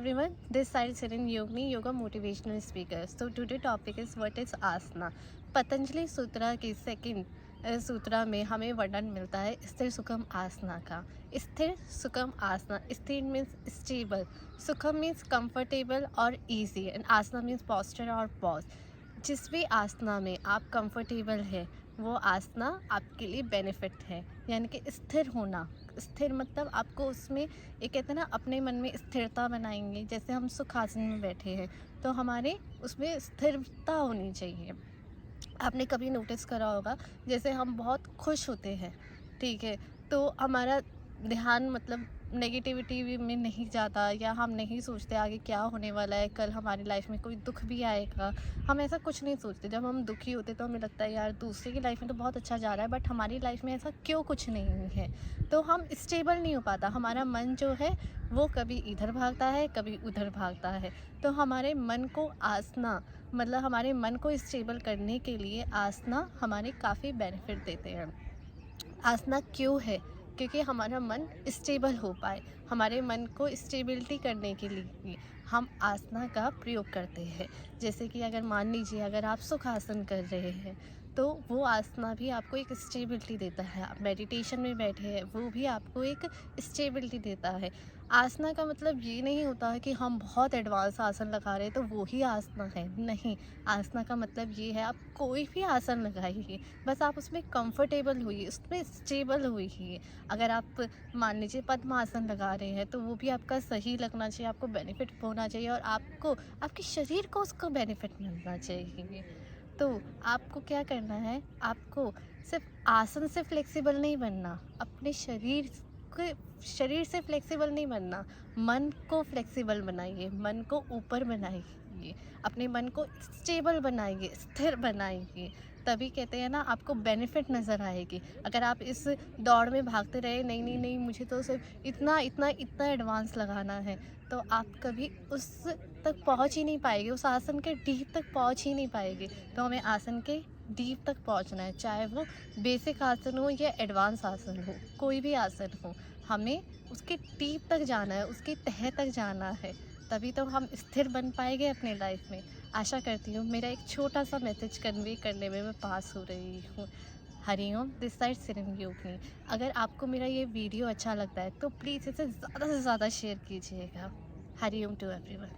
everyone, this side is Sirin Yogni, Yoga Motivational Speaker. So today topic is what is asana. Patanjali सूत्रा के second सूत्रा में हमें वर्णन मिलता है स्थिर सुखम आसना का। स्थिर सुखम आसना, स्थिर मीन्स स्टेबल, सुखम मीन्स कंफर्टेबल और इजी, एंड आसना मीन्स पोस्चर और पॉज। जिस भी आसना में आप कंफर्टेबल है वो आसना आपके लिए बेनिफिट है, यानी कि स्थिर होना। स्थिर मतलब आपको उसमें एक कहते हैं ना, अपने मन में स्थिरता बनाएंगे। जैसे हम सुखासन में बैठे हैं तो हमारे उसमें स्थिरता होनी चाहिए। आपने कभी नोटिस करा होगा, जैसे हम बहुत खुश होते हैं, ठीक है, तो हमारा ध्यान मतलब नेगेटिविटी में नहीं जाता, या हम नहीं सोचते आगे क्या होने वाला है, कल हमारी लाइफ में कोई दुख भी आएगा। हम ऐसा कुछ नहीं सोचते। जब हम दुखी होते तो हमें लगता है यार दूसरे की लाइफ में तो बहुत अच्छा जा रहा है, बट हमारी लाइफ में ऐसा क्यों कुछ नहीं है। तो हम स्टेबल नहीं हो पाता। हमारा मन जो है वो कभी इधर भागता है, कभी उधर भागता है। तो हमारे मन को आसना, मतलब हमारे मन को स्टेबल करने के लिए आसना हमारे काफ़ी बेनिफिट देते हैं। आसना क्यों है? क्योंकि हमारा मन स्टेबल हो पाए। हमारे मन को स्टेबिलिटी करने के लिए हम आसना का प्रयोग करते हैं। जैसे कि अगर मान लीजिए अगर आप सुखासन कर रहे हैं तो वो आसना भी आपको एक स्टेबिलिटी देता है। आप मेडिटेशन में बैठे हैं, वो भी आपको एक स्टेबिलिटी देता है। आसना का मतलब ये नहीं होता है कि हम बहुत एडवांस आसन लगा रहे हैं तो वो ही आसना है, नहीं। आसना का मतलब ये है, आप कोई भी आसन लगाइए, बस आप उसमें कंफर्टेबल होइए, उसमें स्टेबल होइए। अगर आप मान लीजिए पद्मासन लगा रहे हैं तो वो भी आपका सही लगना चाहिए, आपको बेनिफिट होना चाहिए, और आपको आपके शरीर को उसको बेनिफिट मिलना चाहिए। तो आपको क्या करना है, आपको सिर्फ आसन से फ्लेक्सिबल नहीं बनना, अपने शरीर से फ्लेक्सिबल नहीं बनना, मन को फ्लेक्सिबल बनाइए, मन को ऊपर बनाइए, अपने मन को स्टेबल बनाइए, स्थिर बनाइए। तभी कहते हैं ना, आपको बेनिफिट नज़र आएगी। अगर आप इस दौड़ में भागते रहे, नहीं नहीं नहीं मुझे तो सिर्फ इतना इतना इतना एडवांस लगाना है, तो आप कभी उस तक पहुंच ही नहीं पाएंगे, उस आसन के डीप तक पहुंच ही नहीं पाएंगे। तो हमें आसन के डीप तक पहुंचना है, चाहे वो बेसिक आसन हो या एडवांस आसन हो, कोई भी आसन हो, हमें उसके डीप तक जाना है, उसके तह तक जाना है। तभी तो हम स्थिर बन पाएंगे अपने लाइफ में। आशा करती हूँ मेरा एक छोटा सा मैसेज कन्वे करने में मैं पास हो रही हूँ। Hariom, this side Siran योगनी। अगर आपको मेरा ये वीडियो अच्छा लगता है तो प्लीज़ इसे ज़्यादा से ज़्यादा शेयर कीजिएगा। Hari Om to everyone.